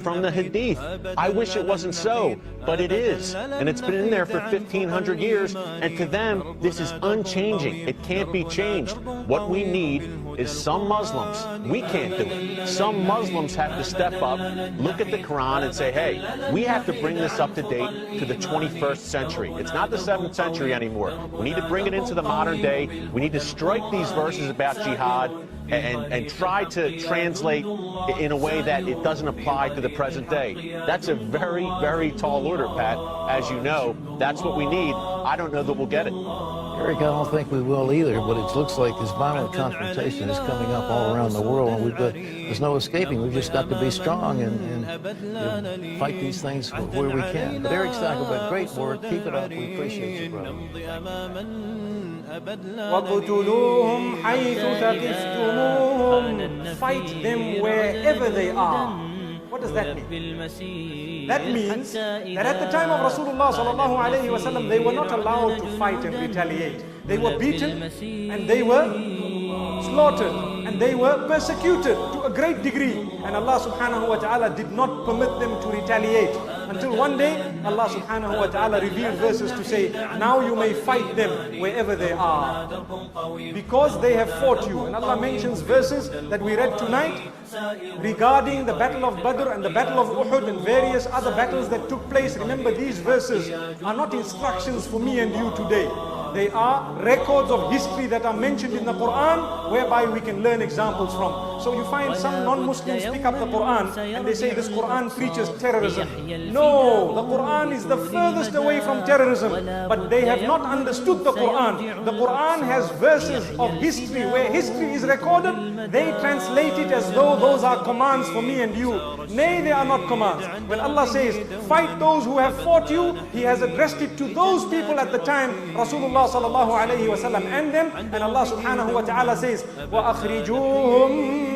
from the Hadith. I wish it wasn't so, but it is. And it's been in there for 1,500 years, and to them, this is unchanging. It can't be changed. What we need is some Muslims. We can't do it. Some Muslims have to step up, look at the Quran and say, hey, we have to bring this up to date to the 21st century. It's not the 7th century anymore. We need to bring it into the modern day. We need to strike these verses about jihad and try to translate in a way that it doesn't apply to the present day. That's a very, very tall order, Pat. As you know, that's what we need. I don't know that we'll get it. Eric, I don't think we will either, but it looks like this violent confrontation is coming up all around the world, and there's no escaping. We've just got to be strong and fight these things where we can. But Eric's talking about great work. Keep it up. We appreciate you, brother. وَقْتُلُوهُمْ حَيْثُ ثَقِفْتُمُوهُمْ. Fight them wherever they are. What does that mean? That means that at the time of Rasulullah sallallahu alayhi wasallam, they were not allowed to fight and retaliate. They were beaten and they were slaughtered and they were persecuted to a great degree. And Allah subhanahu wa ta'ala did not permit them to retaliate. Until one day, Allah subhanahu wa ta'ala revealed verses to say, now you may fight them wherever they are, because they have fought you. And Allah mentions verses that we read tonight regarding the battle of Badr and the battle of Uhud and various other battles that took place. Remember, these verses are not instructions for me and you today. They are records of history that are mentioned in the Quran, whereby we can learn examples from. So you find some non-Muslims pick up the Quran and they say this Quran preaches terrorism. No, the Quran is the furthest away from terrorism, but they have not understood the Quran. The Quran has verses of history where history is recorded. They translate it as though those are commands for me and you. Nay, they are not commands. When Allah says, fight those who have fought you, He has addressed it to those people at the time, Rasulullah sallallahu alayhi wa sallam and them. And Allah subhanahu wa ta'ala says, وَأَخْرِجُوهُمْ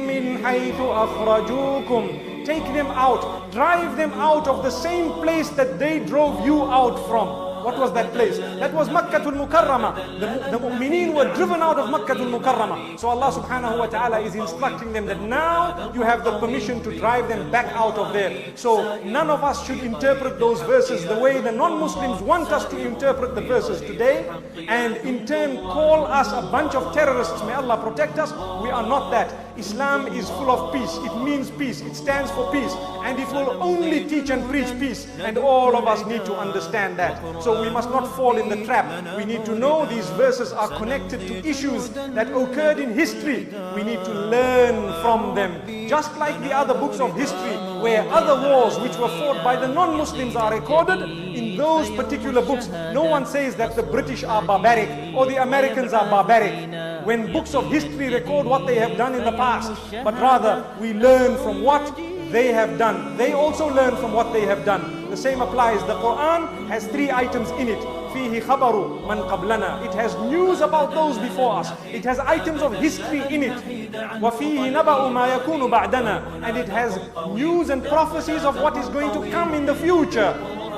مِنْ حَيْثُ أَخْرَجُوكُمْ. Take them out, drive them out of the same place that they drove you out from. What was that place? That was Makkah al-Mukarramah. The mu'mineen were driven out of Makkah al-Mukarramah. So Allah subhanahu wa ta'ala is instructing them that now you have the permission to drive them back out of there. So none of us should interpret those verses the way the non-Muslims want us to interpret the verses today, and in turn call us a bunch of terrorists. May Allah protect us. We are not that. Islam is full of peace. It means peace. It stands for peace. And it will only teach and preach peace. And all of us need to understand that. So we must not fall in the trap. We need to know these verses are connected to issues that occurred in history. We need to learn from them. Just like the other books of history, where other wars which were fought by the non-Muslims are recorded, in those particular books, no one says that the British are barbaric or the Americans are barbaric. When books of history record what they have done in the past, but rather we learn from what they have done. They also learn from what they have done. The same applies. The Quran has 3 items in it. فِيهِ خَبَرُ مَنْ قَبْلَنَا. It has news about those before us. It has items of history in it. وَفِيهِ نَبَأُ مَا يَكُونُ بَعْدَنَا. And it has news and prophecies of what is going to come in the future.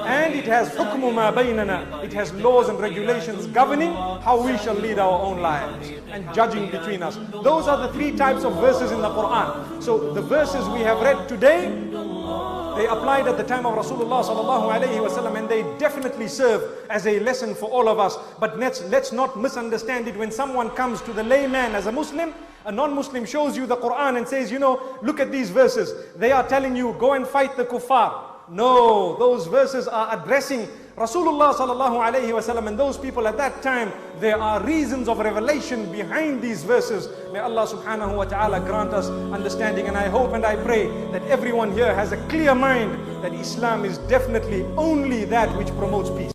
And it has حُكْمُ مَا بَيْنَنَا. It has laws and regulations governing how we shall lead our own lives and judging between us. Those are the 3 types of verses in the Quran. So the verses we have read today, they applied at the time of Rasulullah sallallahu alayhi wa sallam, and they definitely serve as a lesson for all of us. But let's not misunderstand it. When someone comes to the layman as a Muslim, a non-Muslim shows you the Quran and says, you know, look at these verses. They are telling you, go and fight the kuffar. No, those verses are addressing Rasulullah sallallahu alayhi wa sallam and those people at that time. There are reasons of revelation behind these verses. May Allah subhanahu wa ta'ala grant us understanding, and I hope and I pray that everyone here has a clear mind that Islam is definitely only that which promotes peace.